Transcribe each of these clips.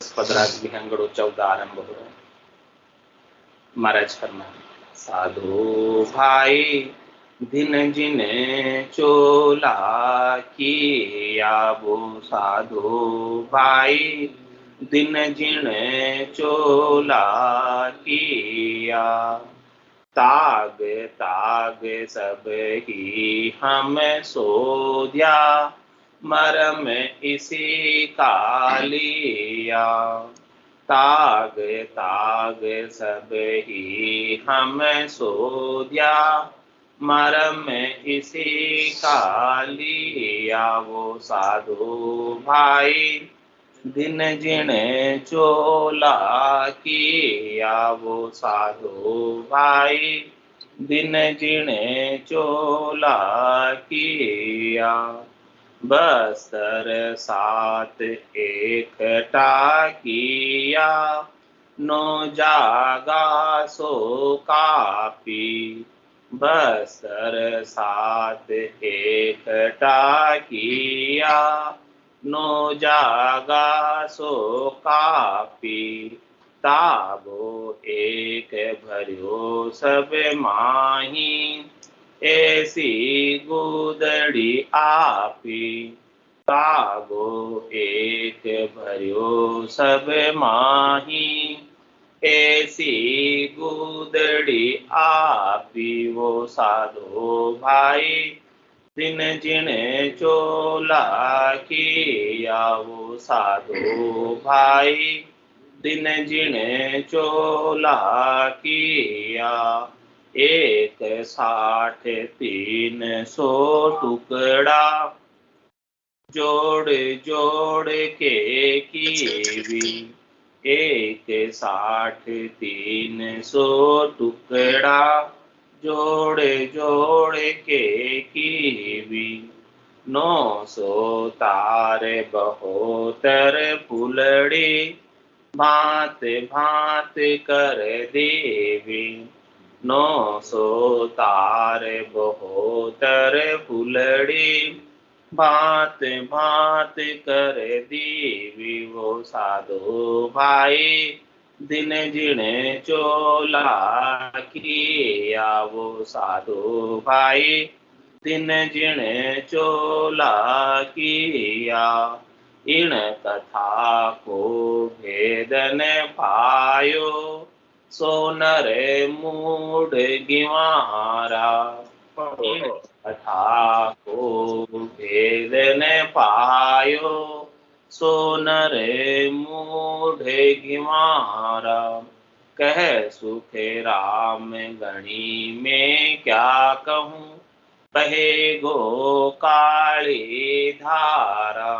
पदराज विहंगड़ो 14 आरंभ हो रहा है। महाराज फरमान साधु भाई दिन जिने चोला किया वो साधु भाई दिन जिने चोला किया ताग ताग सब ही हम सोध्या मरम इसी का लिया ताग ताग सब ही हम सोध्या मरम इसी का लिया वो साधु भाई दिन जिने चोला किया वो साधु भाई दिन जिने चोला किया बस्तर सात एकटा किया नो जागा सो कापी बस्तर सात एकटा किया नो जागा सो कापी ताबो एक भरियो सब माही ऐसी गुदड़ी आपी ताबो एक भरियो सब माही ऐसी गुदड़ी आपी वो साधो भाई दिन जिने चोला किया वो साधु भाई दिन जिने चोला किया 163 टुकड़ा जोड़ जोड़ के कीवी 163 टुकड़ा जोड़ जोड़ के कीवी 900 तार बहोतर फुलड़ी भांत भांत कर देवी 900 तार बहोतर फुलड़ी भांत भांत कर देवी वो साधु भाई दिन जिने चोला किया वो साधु भाई दिन जिने चोला किया इन कथा को भेदन पायो सोनर मूड गिवारा इन कथा को भेदन पायो सोनर मूड गिवारा कह सुख राम गणी में क्या कहूँ बहे गो काली धारा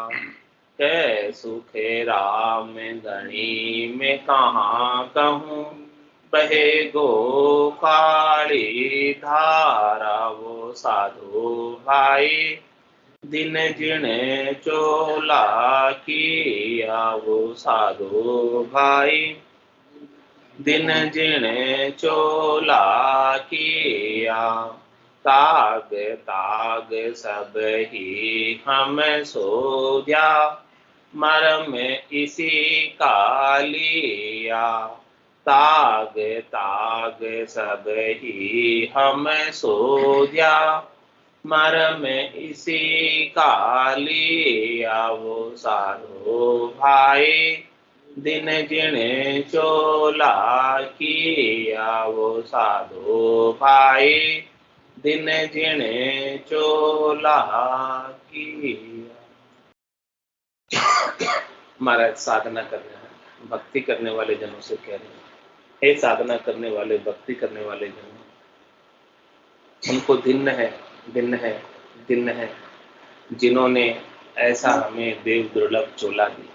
कह सुख राम गणी में कहाँ कहूँ बहे गो काली धारा वो साधु भाई दिन जिने चोला किया वो साधु भाई दिन जिने चोला किया ताग ताग सब ही हम सोध्या मरम इसी का लिया ताग ताग सब ही हम सोध्या मरम इसी का लिया वो साधु भाई दिन जिने चोला किया वो साधु भाई दिन जिने चोला किया। महाराज साधना कर रहे हैं, भक्ति करने वाले जनों से कह रहे हैं, हे साधना करने वाले भक्ति करने वाले जनों, उनको दिन है दिन है जिन्होंने ऐसा हमें देव दुर्लभ चोला दिया,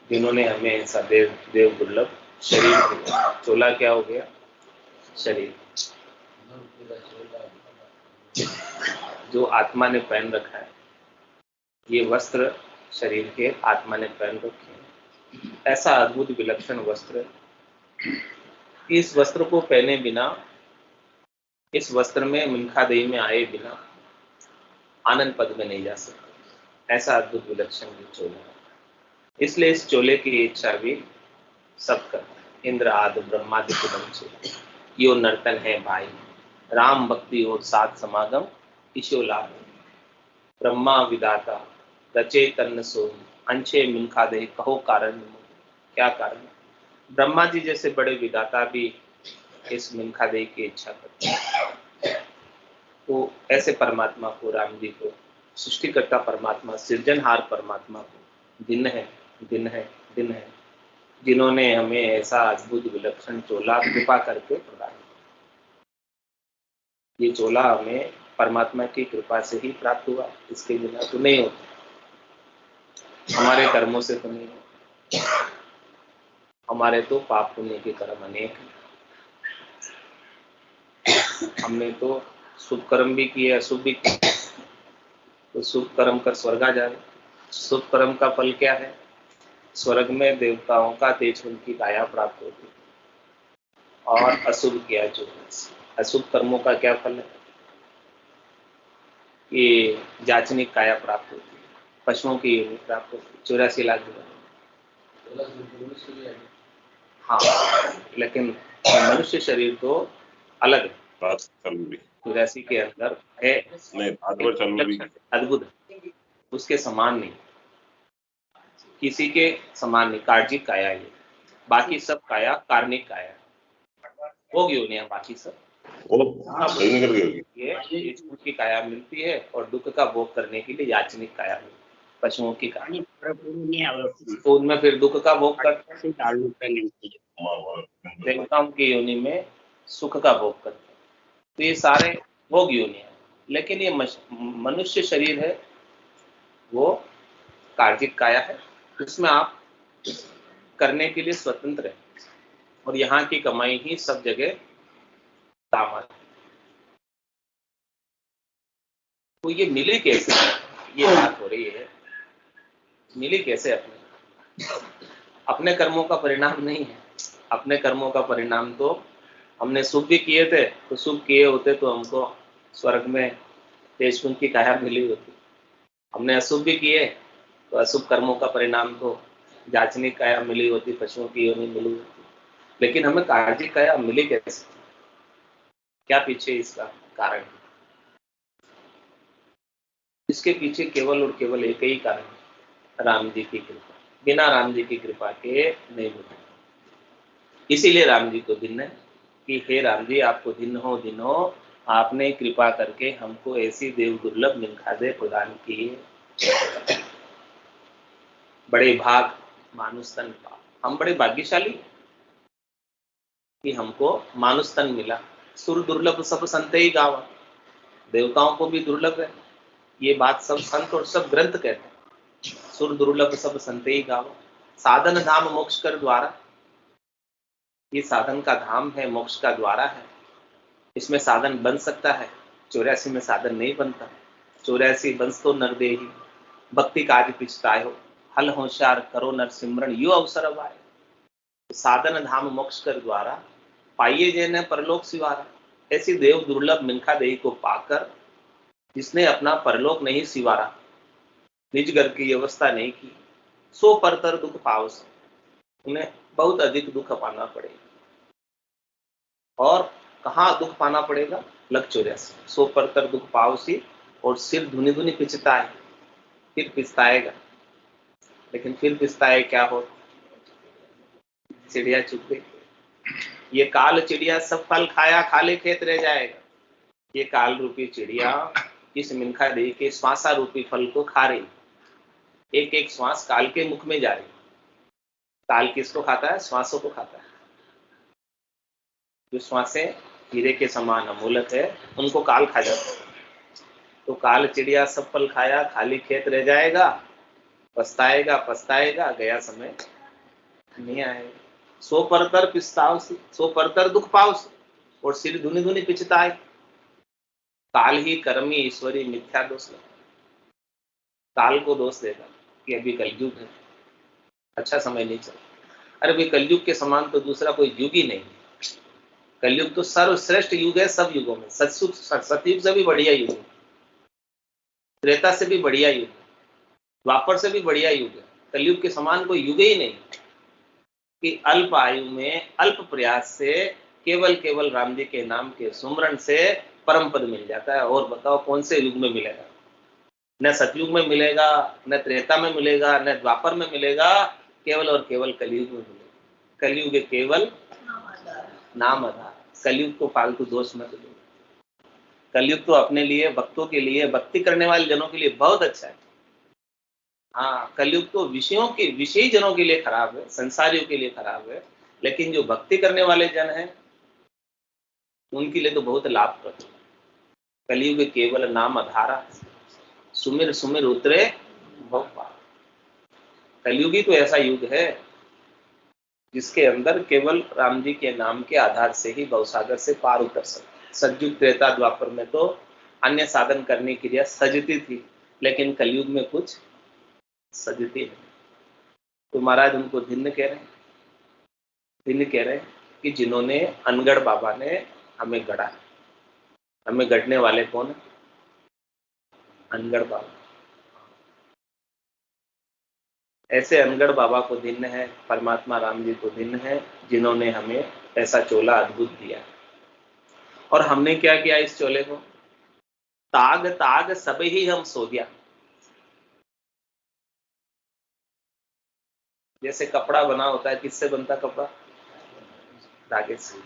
जिन्होंने हमें ऐसा देव दुर्लभ शरीर दिया। चोला क्या हो गया? शरीर जो आत्मा ने पहन रखा है, ये वस्त्र शरीर के आत्मा ने पहन रखे हैं। ऐसा अद्भुत विलक्षण वस्त्र, इस वस्त्र को पहने बिना, इस वस्त्र में मिनखादेही में आए बिना आनंद पद में नहीं जा सकते। ऐसा अद्भुत विलक्षण चोला है। इसलिए इस चोले की इच्छा भी सब करते। इंद्र आदि ब्रह्मादि कुदम से यो नर्तन है भाई, राम भक्ति और साथ समागम ईशो लाभ। ब्रह्मा विदाता रचे तन्न सोई, अंशे मिनखा दे कहो कारण। क्या कारण? ब्रह्मा जी जैसे बड़े विदाता भी इस मिनखा दे की इच्छा करते हैं। तो ऐसे परमात्मा को, राम जी को, सृष्टिकर्ता परमात्मा, सृजनहार परमात्मा को दिन है, दिन है, दिन है, जिन्होंने हमें ऐसा अद्भुत विलक्षण चोला कृपा करके प्रदान किया। ये चोला हमें परमात्मा की कृपा से ही प्राप्त हुआ, इसके बिना तो नहीं होता, हमारे कर्मों से तो नहीं होता। हमारे तो पाप पुण्य के कर्म अनेक हैं। हमने तो शुभ कर्म भी किए, अशुभ भी किए। तो शुभ कर्म कर स्वर्ग जा रहे, शुभ कर्म का फल क्या है? स्वर्ग में देवताओं का तेज की काया प्राप्त होती है। और अशुभ किया जो अशुभ कर्मों का क्या फल है? ये जाचनिक काया प्राप्त होती है, पशुओं की योनि प्राप्त होती है, 84 लाख की। हाँ, लेकिन मनुष्य शरीर तो अलग है, 84 के अंदर है, अद्भुत, उसके समान नहीं, किसी के समान नहीं। कार्जिक काया ये, बाकी सब काया कार्निक काया, भोग योनियां बाकी सब। ये की काया मिलती है और दुख का भोग करने के लिए याचनिक काया मिलती है, पशुओं की काया। तो उनमें फिर दुख का भोग करते हैं, देवताओं की योनि में सुख का भोग करते हैं। तो ये सारे भोग योनियां, लेकिन ये मनुष्य शरीर है वो कार्जिक काया है, उसमें आप करने के लिए स्वतंत्र है और यहाँ की कमाई ही सब जगह काम आती। तो ये मिले कैसे, ये बात हो रही है, मिले कैसे? अपने कर्मों का परिणाम नहीं है। अपने कर्मों का परिणाम तो हमने शुभ भी किए थे, तो शुभ किए होते तो हमको स्वर्ग में तेजकुंज की काया मिली होती। हमने अशुभ भी किए तो अशुभ कर्मों का परिणाम तो जाचनिक काया मिली होती, पशुओं की योनि मिली होती। लेकिन हमें कार्जिक काया मिली कैसे? क्या पीछे इसका कारण? इसके पीछे केवल और केवल एक ही कारण, राम जी की कृपा। बिना राम जी की कृपा के नहीं होता। इसीलिए राम जी को दिन है कि हे राम जी, आपको दिन हो, आपने कृपा करके हमको ऐसी देव दुर्लभ मिनखादे प्रदान किए। बड़े भाग मानुस्तन, हम बड़े भाग्यशाली कि हमको मानुस्तन मिला। सुर दुर्लभ सब संत ही गावा, देवताओं को भी दुर्लभ है, ये बात सब संत और सब ग्रंथ कहते हैं। सुर दुर्लभ सब संत ही गावा, साधन धाम मोक्ष कर द्वारा, ये साधन का धाम है, मोक्ष का द्वारा है। इसमें साधन बन सकता है, 84 में साधन नहीं बनता। 84 बंस तो नर दे ही, भक्ति कार्य पिछताए हो, हल होशियार करो नर सिमरन यो अवसर आए। साधन धाम मोक्ष कर द्वारा, पाइये जेने परलोक सिवारा। ऐसी देव दुर्लभ मिनखा देही को पाकर जिसने अपना परलोक नहीं सिवारा, निज घर की व्यवस्था नहीं की, सो परतर दुख पावस, उन्हें बहुत अधिक दुख पाना पड़ेगा। और कहाँ दुख पाना पड़ेगा? लग 84, सो परतर दुख पावसी, और सिर धुनी धुनी पिछता है, फिर पिछताएगा। लेकिन फिर पिछताए क्या हो? चिड़िया चुप गई, ये काल चिड़िया सब फल खाया, खाली खेत रह जाएगा। ये काल रूपी चिड़िया इस मिनखा देही के श्वासा रूपी फल को खा रही, एक एक श्वास काल के मुख में जा रही। काल किसको खाता है? श्वासों को खाता है। जो श्वासें हीरे के समान अमूलक है, उनको काल खा जाता है। तो काल चिड़िया सब फल खाया, खाली खेत रह जाएगा, पछताएगा पछताएगा, गया समय नहीं आएगा। सो परतर पिछताओ, सो परतर दुख पाओ, और सिर धुनी धुनी पिछताए। काल ही कर्मी ईश्वरी मिथ्या दोष लगा, काल को दोष देगा कि अभी कलयुग है, अच्छा समय नहीं चल। अरे भाई, कलयुग के समान तो दूसरा कोई युग ही नहीं। कलयुग तो सर्वश्रेष्ठ युग है सब युगों में। सतयुग से भी बढ़िया युग है, त्रेता से भी बढ़िया युग है, द्वापर से भी बढ़िया युग है, कलयुग के समान कोई युग ही नहीं कि अल्प आयु में अल्प प्रयास से केवल केवल राम जी के नाम के सुमरण से परम पद मिल जाता है। और बताओ कौन से युग में मिलेगा? न सतयुग में मिलेगा, न त्रेता में मिलेगा, न द्वापर में मिलेगा, केवल और केवल कलयुग में मिलेगा। कलयुग केवल नाम आधार। कलयुग को फालतू दोष मत दो। कलयुग तो अपने लिए, भक्तों के लिए, भक्ति करने वाले जनों के लिए बहुत अच्छा है। हाँ, कलयुग तो विषयी जनों के लिए खराब है, संसारियों के लिए खराब है, लेकिन जो भक्ति करने वाले जन हैं उनके लिए तो बहुत लाभप्रद है। कलयुग केवल नाम आधारा, सुमिर सुमिर उतरे भव पार। कलयुगी तो ऐसा युग है जिसके अंदर केवल राम जी के नाम के आधार से ही भवसागर से पार उतर सकते। सतयुग त्रेता द्वापर में तो अन्य साधन करने की क्रिया सजती थी, लेकिन कलयुग में कुछ सजती है। तो महाराज उनको भिन्न कह रहे हैं, भिन्न कह रहे हैं कि जिन्होंने अनगढ़ बाबा ने हमें गढ़ा है। हमें गढ़ने वाले कौन है? अनगढ़ बाबा। ऐसे अनगढ़ बाबा को भिन्न है, परमात्मा राम जी को भिन्न है, जिन्होंने हमें ऐसा चोला अद्भुत दिया। और हमने क्या किया इस चोले को? ताग ताग सब ही हम सो गया। जैसे कपड़ा बना होता है, किससे बनता कपड़ा? धागे से।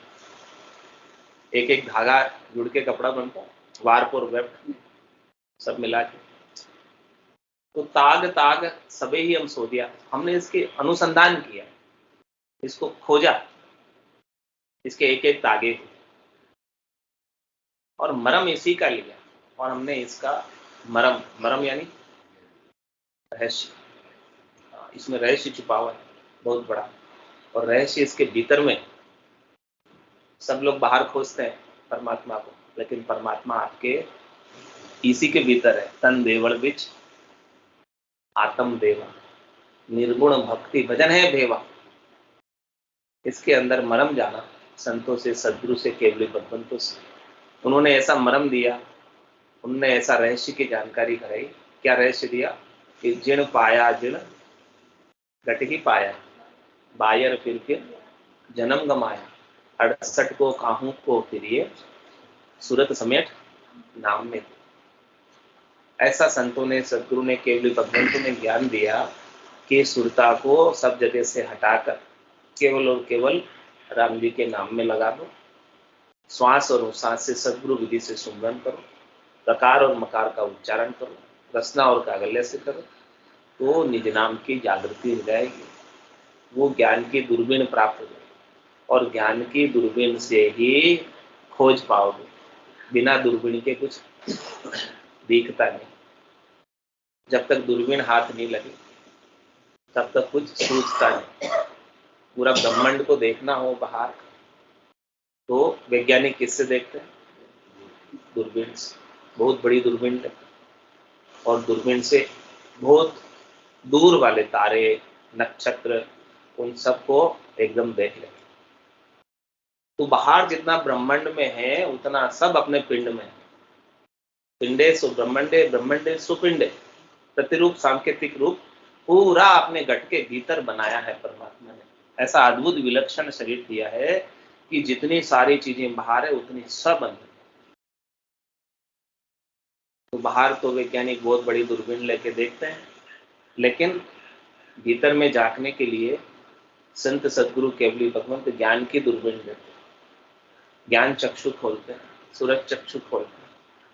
एक एक धागा जुड़ के कपड़ा बनता है, वार्प और वेब सब मिला के। तो ताग ताग सबे ही हम सो दिया। हमने इसके अनुसंधान किया, इसको खोजा, इसके एक एक तागे को, और मरम इसी का लिया। और हमने इसका मरम, मरम यानी रहस्य, इसमें रहस्य छुपा हुआ है बहुत बड़ा। और रहस्य इसके भीतर में, सब लोग बाहर खोजते हैं परमात्मा को, लेकिन परमात्मा आपके इसी के भीतर है। तन देवल बिच आत्म देवा, निर्गुण भक्ति भजन है भेवा। इसके अंदर मरम जाना संतों से, सदगुरु से, केवली भगवंतों से। उन्होंने ऐसा मरम दिया, उन्होंने ऐसा रहस्य की जानकारी कराई। क्या रहस्य दिया? कि जिण पाया जिण घट ही पाया, बायर फिर जन्म गमाया, 68 को काहू को फिरिए, सूरत समेट नाम में। ऐसा संतों ने, सदगुरु ने, केवली भगवंतों ने ज्ञान दिया कि सुरता को सब जगह से हटाकर केवल और केवल राम जी के नाम में लगा दो। श्वास और उश्वास से सदगुरु विधि से सुमरन करो, प्रकार और मकार का उच्चारण करो, रसना और कागल्य से करो, तो निज नाम की जागृति हो जाएगी। वो ज्ञान की दूरबीन प्राप्त हो जाएगी, और ज्ञान की दूरबीन से ही खोज पाओगे। बिना दूरबीन के कुछ दिखता नहीं। जब तक दूरबीन हाथ नहीं लगी तब तक कुछ सूझता नहीं। पूरा ब्रह्मांड को देखना हो बाहर, तो वैज्ञानिक किससे देखते हैं? दूरबीन से। बहुत बड़ी दूरबीन है, और दूरबीन से बहुत दूर वाले तारे, नक्षत्र, उन सबको एकदम देख लेते। तो बाहर जितना ब्रह्मांड में है उतना सब अपने पिंड में है। पिंडे सु ब्रह्मंडे, ब्रह्मंडे सुपिंडे, प्रतिरूप सांकेतिक रूप पूरा अपने घट के भीतर बनाया है परमात्मा ने। ऐसा अद्भुत विलक्षण शरीर दिया है कि जितनी सारी चीजें बाहर है उतनी सब अंदर। तो बाहर तो वैज्ञानिक बहुत बड़ी दूरबीन लेके देखते हैं, लेकिन भीतर में झांकने के लिए संत सदगुरु केवली भगवंत ज्ञान की दूरबीन देते हैं। ज्ञान चक्षु खोलते हैं, सूरज चक्षु खोलते हैं,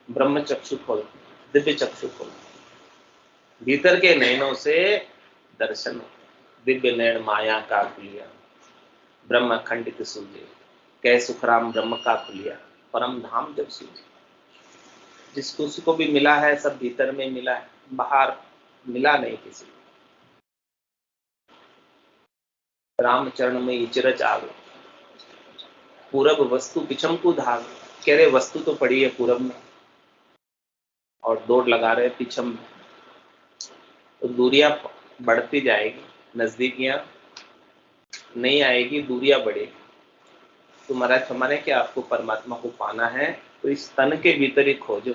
ब्रह्म चक्षु खोलते हैं, दिव्य चक्षु खोलते हैं। भीतर के नयनों से दर्शन, दिव्य नयन माया का खुलिया, ब्रह्म खंडित सूझे, कह सुखराम ब्रह्म का खुलिया, परम धाम जब सूझे। जिसको उसको भी मिला है, सब भीतर में मिला है, बाहर मिला नहीं किसी को। रामचरण में इचरच आवे, पूरब वस्तु पिछम को धाग। कह रहे वस्तु तो पड़ी है पूरब में, और दौड़ लगा रहे पिछम में। तो दूरियां बढ़ती जाएगी, नजदीकियां नहीं आएगी, दूरियां बढ़ेगी। तो महाराज हमारे क्या, आपको परमात्मा को पाना है तो इस तन के भीतर ही खोजो,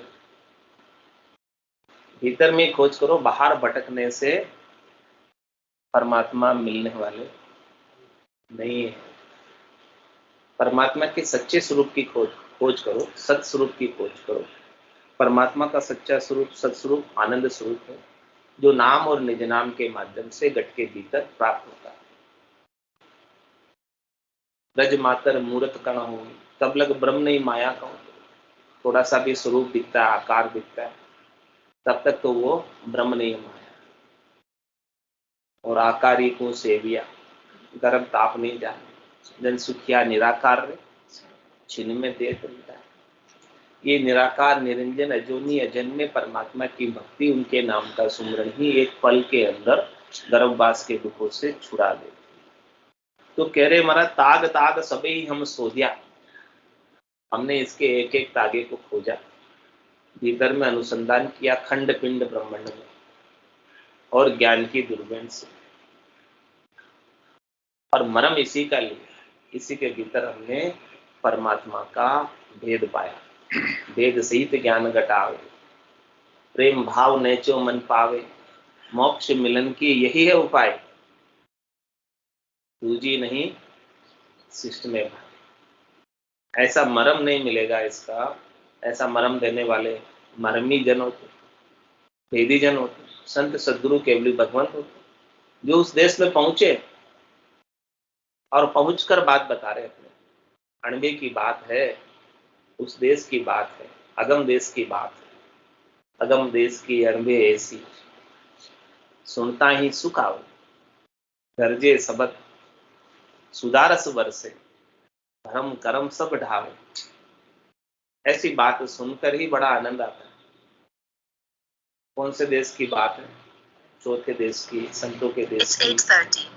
भीतर में खोज करो। बाहर भटकने से परमात्मा मिलने वाले नहीं है। परमात्मा के सच्चे स्वरूप की खोज करो, सत स्वरूप की खोज करो। परमात्मा का सच्चा स्वरूप सत्स्वरूप आनंद स्वरूप है, जो नाम और निज नाम के माध्यम से घट के भीतर प्राप्त होता है। रज मातर मूर्त कण हो, तब लग ब्रह्म नहीं माया का हो। थोड़ा सा भी स्वरूप दिखता है, आकार दिखता है, तब तक तो वो ब्रह्म नहीं है, माया। और आकारी को सेविया, गर्म ताप नहीं जाए। जन सुखिया निराकार रे, छिन में दे देता है। ये निराकार निरंजन अजोनी अजन्मे परमात्मा की भक्ति, उनके नाम का सुमरण ही एक पल के अंदर गर्भवास के दुखों से छुड़ा दे। तो कह रहे महाराज, ताग ताग सबे ही हम सोधिया। हमने इसके एक एक तागे को खोजा, भीतर में अनुसंधान किया, खंड पिंड ब्रह्मांड में, और ज्ञान की दुर्बीन से, और मरम इसी का लिया। इसी के भीतर हमने परमात्मा का भेद पाया। भेद सहित ज्ञान घटावे, प्रेम भाव नेचो मन पावे, मोक्ष मिलन की यही है उपाय। दूजी नहीं शिष्ट में भाई। ऐसा मरम नहीं मिलेगा इसका, ऐसा मरम देने वाले मरमी जन होते, भेदी जन होते, संत सद्गुरु केवली भगवंत होते, जो उस देश में पहुंचे और पहुंचकर बात बता रहे। अपने अणबे की बात है, उस देश की बात है, अगम देश की बात है। अगम देश की अणबे ऐसी, सुनता ही सुख आओ, गरजे सबद सुदारस वर्षे, धर्म कर्म सब ढावे। ऐसी बात सुनकर ही बड़ा आनंद आता है। कौन से देश की बात है? चौथे देश की, संतों के देश की,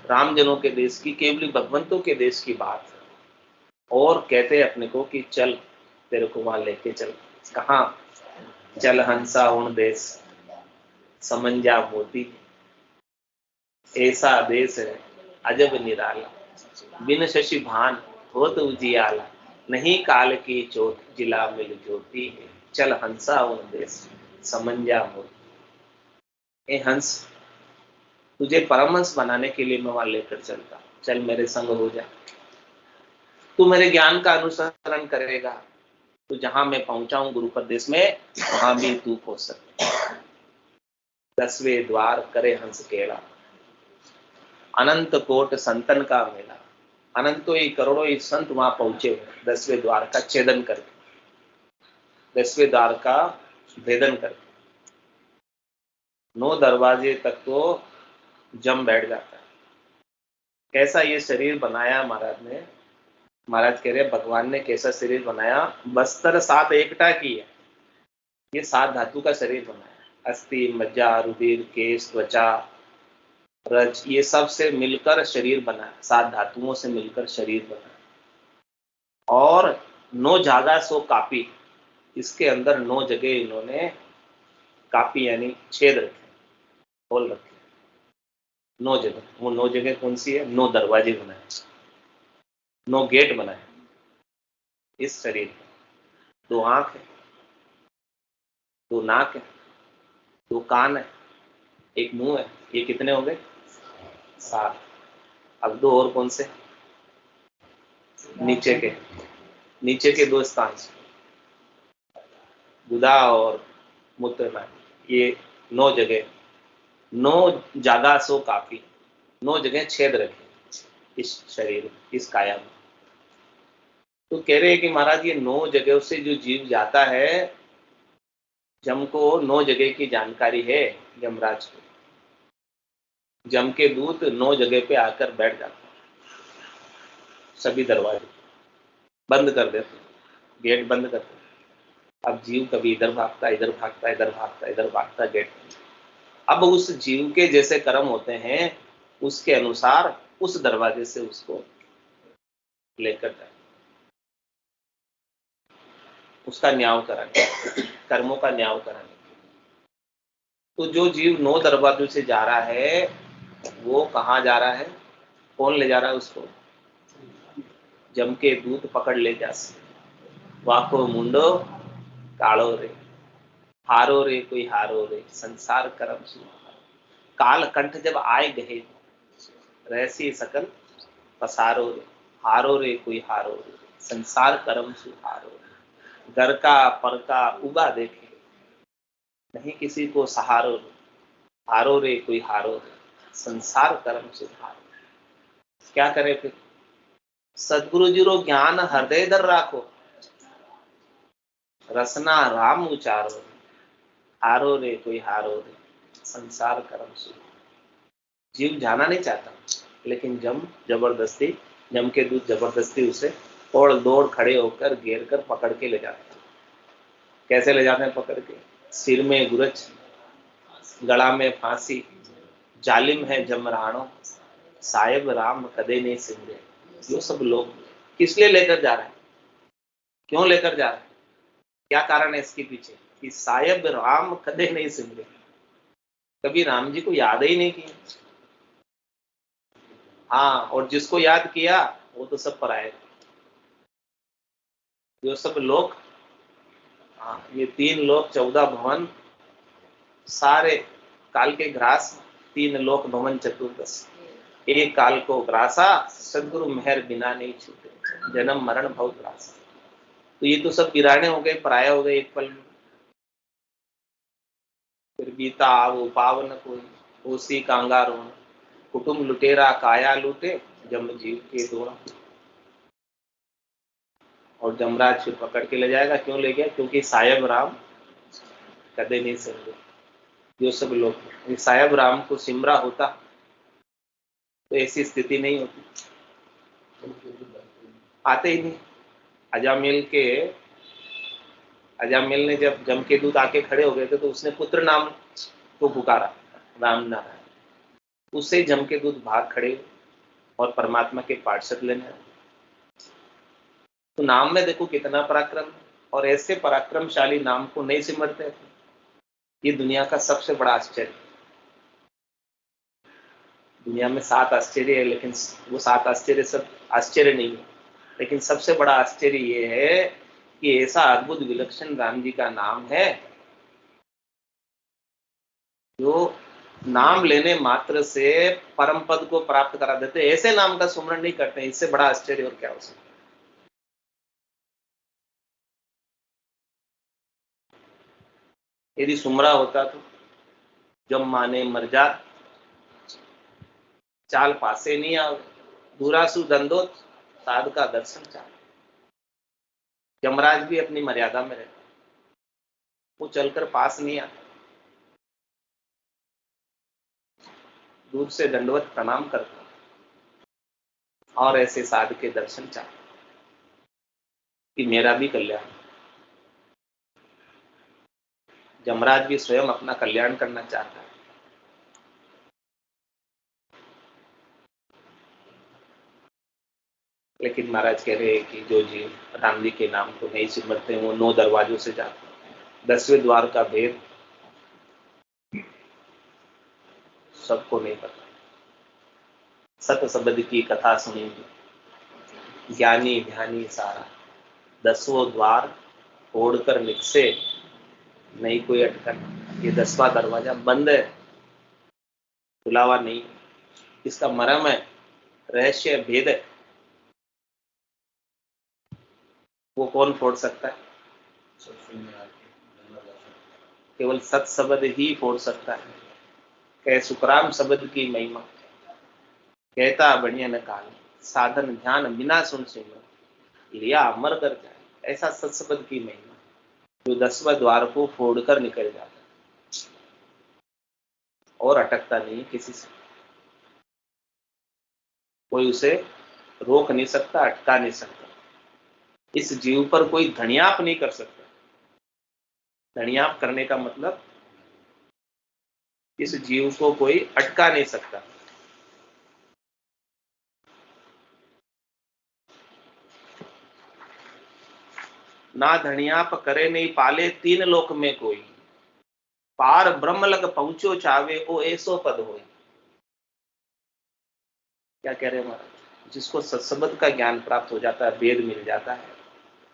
रामजनों के देश की, केवली भगवंतों के देश की बात है। और कहते अपने को कि चल तेरे को वहां लेके चल। कहाँ? चल हंसा उन देश, समंजा मोती, ऐसा देश है अजब निराला, बिन शशि भान होत उजियाला, नहीं काल की चोट जिला मिल ज्योति है, चल हंसा उन देश समंजा मोती। ए हंस, तुझे परमहंस बनाने के लिए मैं वहां लेकर चलता, चल मेरे संग हो जा। तू मेरे ज्ञान का अनुसरण करेगा तो जहां मैं पहुंचाऊं गुरु प्रदेश में, वहां भी तू पहुंच सकता। 10वें द्वार करे हंस केला, अनंत कोट संतन का मेला। अनंतों ही करोड़ों ही संत वहां पहुंचे 10वें द्वार का छेदन करके, 10वें द्वार का भेदन करके। 9 दरवाजे तक तो जम बैठ जाता है। कैसा ये शरीर बनाया महाराज ने? महाराज कह रहे भगवान ने कैसा शरीर बनाया? बस्तर 7 एकटा की है। ये 7 धातु का शरीर बनाया। अस्थि, मज्जा, रुधिर, केश, त्वचा, रज, ये सब से मिलकर शरीर बना, 7 धातुओं से मिलकर शरीर बना। और 9 जागा सो कापी, इसके अंदर 9 जगह इन्होंने कापी यानी छेद रखे, होल रखे। 9 जगह, वो 9 जगह कौन सी है? 9 दरवाजे बनाए, 9 गेट बनाए इस शरीर में। 2 आंख है, 2 नाक है, 2 कान है, 1 मुंह है। ये कितने हो गए? 7। अब 2 और कौन से? नीचे के 2 स्थान, गुदा और मूत्र में। ये 9 जगह, 9 जागा सो काफी, 9 जगह छेद रखे इस शरीर, इस काया में। तो कह रहे हैं कि महाराज ये 9 जगह से जो जीव जाता है, जम को 9 जगह की जानकारी है। यमराज को जम के दूत 9 जगह पे आकर बैठ जाते, सभी दरवाजे बंद कर देते, गेट बंद करते। अब जीव कभी इधर भागता, इधर भागता, इधर भागता, इधर भागता, गेट। अब उस जीव के जैसे कर्म होते हैं, उसके अनुसार उस दरवाजे से उसको लेकर जाए, उसका न्याय कराने, कर्मों का न्याय कराने। तो जो जीव 9 दरवाजों से जा रहा है, वो कहाँ जा रहा है? कौन ले जा रहा है उसको? जम के दूत पकड़ ले जा। वाको मुंडो कालो रे, हारो रे संसार कर्म सुना। काल कंठ जब आए गए, रहसी सकल पसारो रे, हारो रे कोई हारो रे, संसार कर्म सु हारो रे, घर का पर का उगा देखे, नहीं किसी को सहारो रे, हारो रे कोई हारो रे, संसार कर्म सु हारो। क्या करे फिर? सदगुरु जी रो ज्ञान हृदय दर राखो, रसना राम उचारो, हारो रे कोई हारो रे, संसार कर्म सु। जीव जाना नहीं चाहता, लेकिन जबरदस्ती, जम के दूत जबरदस्ती उसे तोड़ दौड़ खड़े होकर घेर कर पकड़ के ले जाते हैं। कैसे ले जाते हैं पकड़ के? सिर में गुरज, गला में फांसी, जालिम है जमरानो, साहिब राम कदे नहीं सिमरे। ये सब लोग किस लिए लेकर जा रहे हैं? क्यों लेकर जा रहे हैं? क्या कारण है इसके पीछे? कि साहिब राम कदे नहीं सिमरे, कभी राम जी को याद ही नहीं किया। हाँ, और जिसको याद किया वो तो सब पराये। जो सब लोग, हाँ, ये 3 लोक 14 भवन, सारे काल के ग्रास, 3 लोक भवन चतुर्दश, एक काल को ग्रासा, सदगुरु मेहर बिना नहीं छूटे, जन्म मरण भव ग्रासा। तो ये तो सब गिराने हो गए, पराये हो गए एक पल में। फिर बीता वो पावन कोई, ओसी कांगा रोना, कुटुंब लुटेरा काया लूटे, जम जीव के दोड़ा। और जमराज फिर पकड़ के ले जाएगा। क्यों ले गया? क्योंकि साहेब राम कदे नहीं समझे। जो सब लोग साहेब राम को सिमरा होता तो ऐसी स्थिति नहीं होती, आते ही नहीं। अजामिल ने जब जम के दूत आके खड़े हो गए थे तो उसने पुत्र नाम को पुकारा, राम नारायण। उससे जम के दूत भाग खड़े और परमात्मा के पार्षद लेने आए। तो नाम में देखो कितना पराक्रम है, और ऐसे पराक्रमशाली नाम को नहीं सिमरते थे। ये दुनिया का सबसे बड़ा आश्चर्य। दुनिया में 7 आश्चर्य है, लेकिन वो 7 आश्चर्य सब आश्चर्य नहीं है। लेकिन सबसे बड़ा आश्चर्य ये है कि ऐसा अद्भुत विलक्षण राम जी का नाम है जो नाम लेने मात्र से परम पद को प्राप्त करा देते। ऐसे नाम का सुमरण नहीं करते, इससे बड़ा आश्चर्य और क्या हो सकता है? यदि सुमरा होता तो जब माने मर जात, चाल पासे नहीं आवे, दूरासु दंडोत, साध का दर्शन चाल। यमराज भी अपनी मर्यादा में रहता, वो चलकर पास नहीं आता, दूर से दंडवत प्रणाम करता और ऐसे साध के दर्शन चाहता कि मेरा भी कल्याण। यमराज भी स्वयं अपना कल्याण करना चाहता है। लेकिन महाराज कह रहे हैं कि जो जीव राम जी के नाम को नहीं सिमरते वो 9 दरवाजों से जाते हैं। 10वें द्वार का भेद सबको नहीं पता। सत शब्द की कथा सुनेंगे, ज्ञानी ध्यानी सारा, 10वां द्वार तोड़कर निकसे, नहीं कोई अटकन। ये 10वां दरवाजा बंद है, खुलावा नहीं। इसका मर्म है, रहस्य भेद है। वो कौन फोड़ सकता है? केवल सत शब्द ही फोड़ सकता है। कह सुखराम शब्द की महिमा, कहता बढ़िया न काल, साधन ध्यान बिना सुन सिमर, लिया अमर कर जाए। ऐसा सत शब्द की महिमा जो 10वां द्वार को फोड़कर निकल जाता है और अटकता नहीं किसी से। कोई उसे रोक नहीं सकता, अटका नहीं सकता। इस जीव पर कोई धनियाप नहीं कर सकता। धनियाप करने का मतलब इस जीव को कोई अटका नहीं सकता। ना धनियाप करे नहीं पाले 3 लोक में कोई, पार ब्रह्म लग पहुंचो चावे ओ ऐसो पद होई। क्या कह रहे हैं महाराज? जिसको सत्सबद का ज्ञान प्राप्त हो जाता है, वेद मिल जाता है,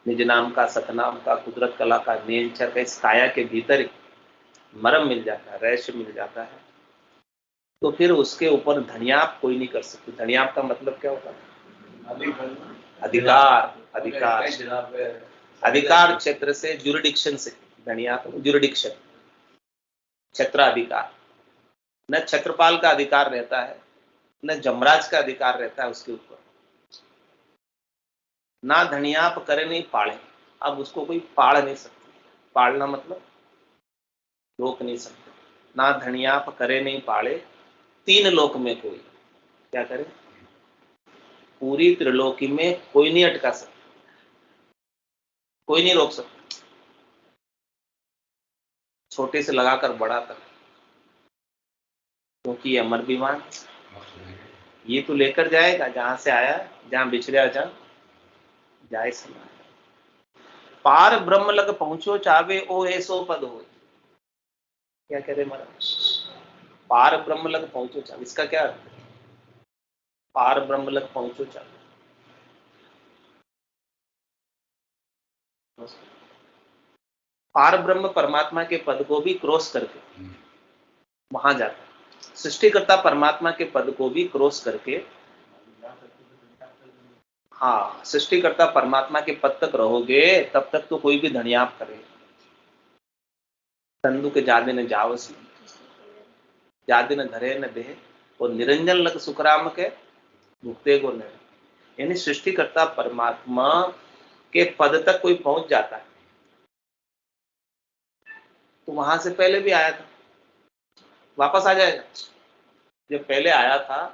निज नाम का, सतनाम का, कुदरत कला का, नेचर का, इस काया के भीतर मरम मिल जाता है, रहस्य मिल जाता है, तो फिर उसके ऊपर धनियाप कोई नहीं कर सकते। धनियाप का मतलब क्या होता है? अधिकार। अधिकार अधिकार क्षेत्र से, जुरिडिक्शन से। धनियाप जुरिडिक्शन, क्षेत्राधिकार। न छत्रपाल का अधिकार रहता है, न जमराज का अधिकार रहता है उसके ऊपर। ना धनियाप करे नहीं पाड़े। अब उसको कोई पाड़ नहीं सकता। पाड़ना मतलब रोक नहीं सकते। ना धनियाप करे नहीं पाड़े, तीन लोक में कोई क्या करे? पूरी त्रिलोकी में कोई नहीं अटका सकता, कोई नहीं रोक सकता, छोटे से लगाकर बड़ा तक, क्योंकि ये अमर विमान ये तो लेकर जाएगा जहां से आया, जहां बिछड़ा जहां जाए समा। पार ब्रह्म लग पहुंचो चावे ओ ऐसो पद हो। क्या कह रहे महाराज? पार ब्रह्म लग पहुंचो चावे, इसका क्या अर्थ है? पार ब्रह्म लग पहुंचो चावे, पार ब्रह्म परमात्मा के पद को भी क्रॉस करके वहां जाता है। सृष्टिकर्ता परमात्मा के पद को भी क्रॉस करके, हाँ, सृष्टिकर्ता परमात्मा के पद तक रहोगे तब तक तो कोई भी धनियाप करे। तंदु के जादे न जावसी, जादे न धरे न देह, और निरंजन लग सुखराम के भुगते को नहीं। यानी सृष्टिकर्ता परमात्मा के पद तक कोई पहुंच जाता है तो वहां से पहले भी आया था, वापस आ जाएगा। जब पहले आया था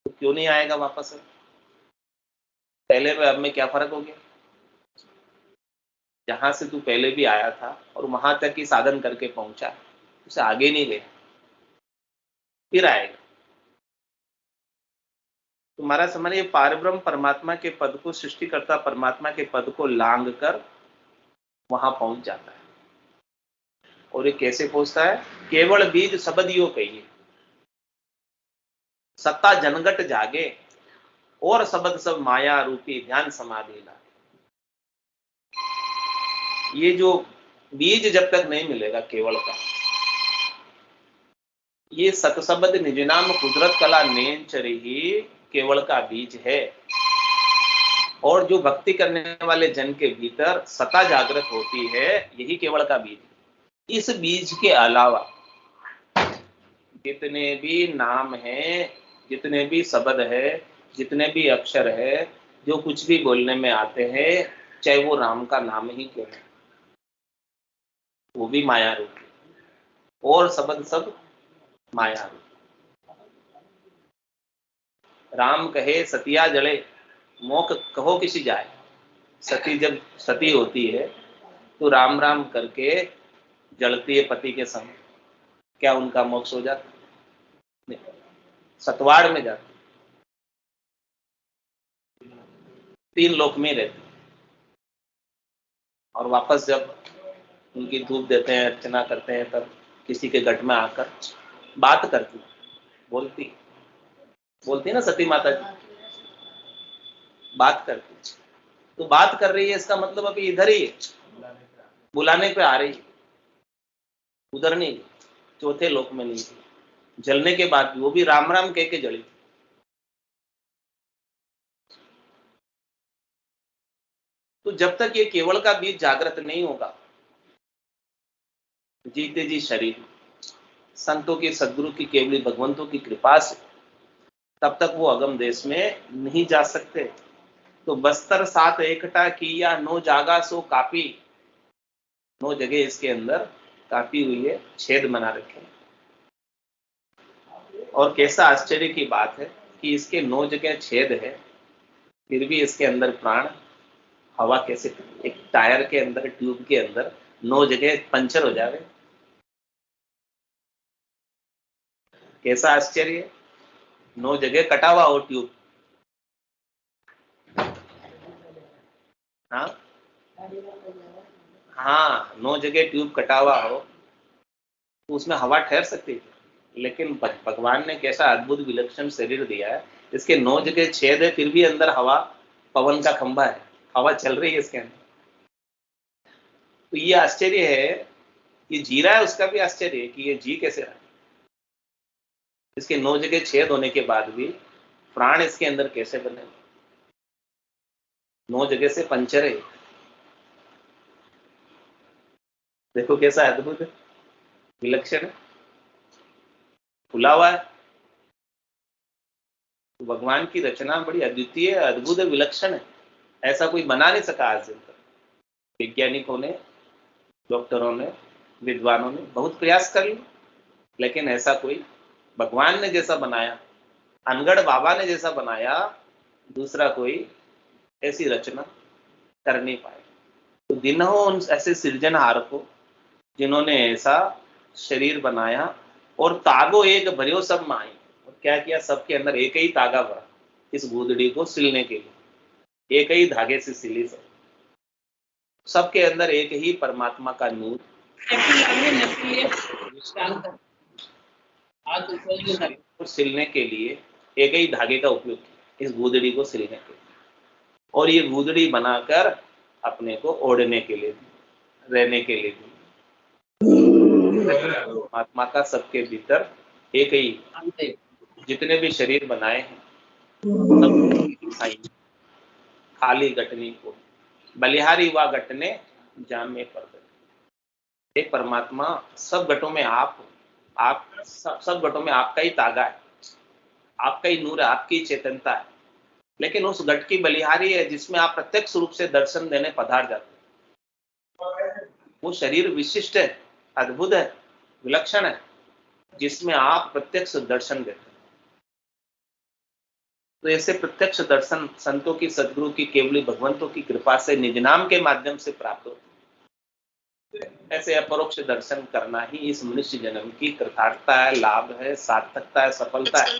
तो क्यों नहीं आएगा वापस? पहले में अब में क्या फर्क हो गया? जहां से तू पहले भी आया था और वहां तक ही साधन करके पहुंचा, उसे आगे नहीं गया, फिर आएगा। तुम्हारा समझ, ये पारब्रह्म परमात्मा के पद को, सृष्टिकर्ता परमात्मा के पद को लांग कर वहां पहुंच जाता है। और ये कैसे पहुंचता है? केवल बीज सबदियो कहिए, सत्ता जनगट जागे, और शब्द सब माया रूपी ध्यान समाधि ला। ये जो बीज जब तक नहीं मिलेगा केवल का, ये सतशब्द निज नाम कुदरत कला नेंचर ही केवल का बीज है। और जो भक्ति करने वाले जन के भीतर सता जागृत होती है, यही केवल का बीज है। इस बीज के अलावा जितने भी नाम हैं, जितने भी शब्द है, जितने भी अक्षर है, जो कुछ भी बोलने में आते हैं, चाहे वो राम का नाम ही क्यों है, वो भी माया रूप है। और शब्द सब माया रूप। राम कहे सतिया जले, मोक कहो किसी जाए। सती जब सती होती है तो राम राम करके जलती है पति के संग, क्या उनका मोक्ष हो जाता? नहीं, सतवाड़ में जाती, तीन लोक में रहती। और वापस जब उनकी धूप देते हैं, अर्चना करते हैं, तब किसी के गट में आकर बात करती, बोलती बोलती है ना सती माता जी, बात करती। तो बात कर रही है, इसका मतलब अभी इधर ही है, बुलाने पे आ रही है, उधर नहीं, चौथे लोक में नहीं थी। जलने के बाद भी वो भी राम राम कह के जली। तो जब तक ये केवल का बीज जागृत नहीं होगा, जीते जी शरीर संतों की, सदगुरु की, केवली भगवंतों की कृपा से, तब तक वो अगम देश में नहीं जा सकते। तो बस्तर सात एकटा किया, नो जागा सो कापी। 9 जगह इसके अंदर कापी हुई है, छेद बना रखे हैं। और कैसा आश्चर्य की बात है कि इसके 9 जगह छेद है, फिर भी इसके अंदर प्राण, हवा कैसे? एक टायर के अंदर, ट्यूब के अंदर 9 जगह पंचर हो जाए, कैसा आश्चर्य है? 9 जगह कटा हुआ हो ट्यूब। हाँ हाँ, 9 जगह ट्यूब कटा हुआ हो तो उसमें हवा ठहर सकती है। लेकिन भगवान ने कैसा अद्भुत विलक्षण शरीर दिया है, इसके 9 जगह छेद है, फिर भी अंदर हवा, पवन का खंभा है, हवा चल रही है इसके अंदर। तो ये आश्चर्य है, ये जी रहा है, उसका भी आश्चर्य है कि ये जी कैसे रहा है। इसके 9 जगह छेद होने के बाद भी प्राण इसके अंदर कैसे बने? 9 जगह से पंचर है। देखो कैसा अद्भुत है, विलक्षण है, खुला हुआ है। तो भगवान की रचना बड़ी अद्वितीय है, अद्भुत है, विलक्षण है। ऐसा कोई बना नहीं सका आज तक। वैज्ञानिकों ने, डॉक्टरों ने, विद्वानों ने बहुत प्रयास कर लिए, लेकिन ऐसा कोई भगवान ने जैसा बनाया, अनगढ़ बाबा ने जैसा बनाया, दूसरा कोई ऐसी रचना कर नहीं पाए। तो दिन हो उन ऐसे सृजनहार को जिन्होंने ऐसा शरीर बनाया, और तागो एक भरियो सब माई। और क्या किया? सबके अंदर एक ही तागा भरा इस गूदड़ी को सिलने के लिए, एक ही धागे से सिली सब। सबके अंदर एक ही परमात्मा का नूर को सिलने के लिए एक ही धागे का उपयोग किया, इस गूदड़ी को सिलने के लिए। और ये गूदड़ी बनाकर अपने को ओढ़ने के लिए, रहने के लिए। परमात्मा का सबके भीतर एक ही, जितने भी शरीर बनाए हैं सब खाली गटनी को बलिहारी व गटने जामे पर गए। एक परमात्मा सब घटों में आप सब घटों में आपका ही तागा है, आपका ही नूर है, आपकी चेतनता है। लेकिन उस घट की बलिहारी है जिसमें आप प्रत्यक्ष रूप से दर्शन देने पधार जाते। वो शरीर विशिष्ट है, अद्भुत है, विलक्षण है, जिसमें आप प्रत्यक्ष दर्शन देते हैं। तो ऐसे प्रत्यक्ष दर्शन संतों की, सदगुरु की, केवली भगवंतों की कृपा से निज नाम के माध्यम से प्राप्त होते। ऐसे अपरोक्ष दर्शन करना ही इस मनुष्य जन्म की कृतार्थता है, लाभ है, सार्थकता है, सफलता है।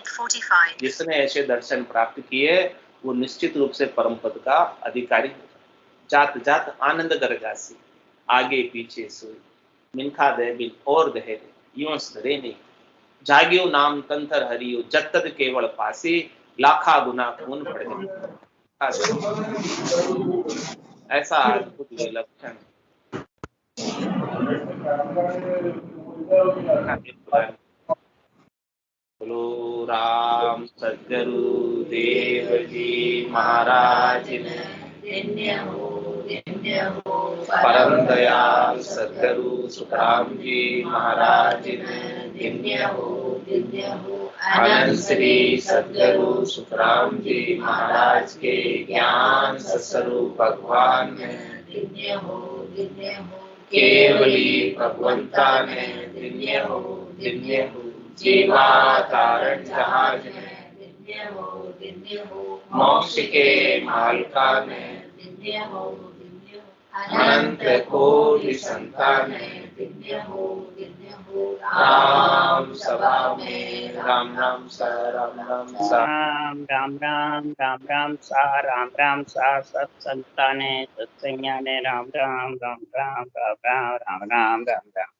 जिसने ऐसे दर्शन प्राप्त किए वो निश्चित रूप से परम पद का अधिकारी होगा। जात जात आनंद कर जासी, आगे पीछे सोई, मिनखा दे बिन और दहे यूं सरे नहीं, जागियो नाम तंतर हरियो जत्तद केवल पासी, लाखा गुना खून पड़ जाए। ऐसा अद्भुत विलक्षण बोलो राम सद्गुरु देव जी महाराज ने, परम दयाल सद्गुरु सुखराम जी महाराज ने, अनंत श्री सद्गुरु सुखराम जी महाराज के ज्ञान सत्स्वरूप भगवान ने, केवली भगवंता ने, दिव्य हो जीवा तारण जहाज ने, मोक्ष के मालका ने, अनंत कोटि संतान ने, राम सभा में राम राम सा, राम राम सा, राम राम राम राम सा, राम राम सा, सत्संताने सत्संज्ञाने राम राम राम राम राम राम राम राम राम राम।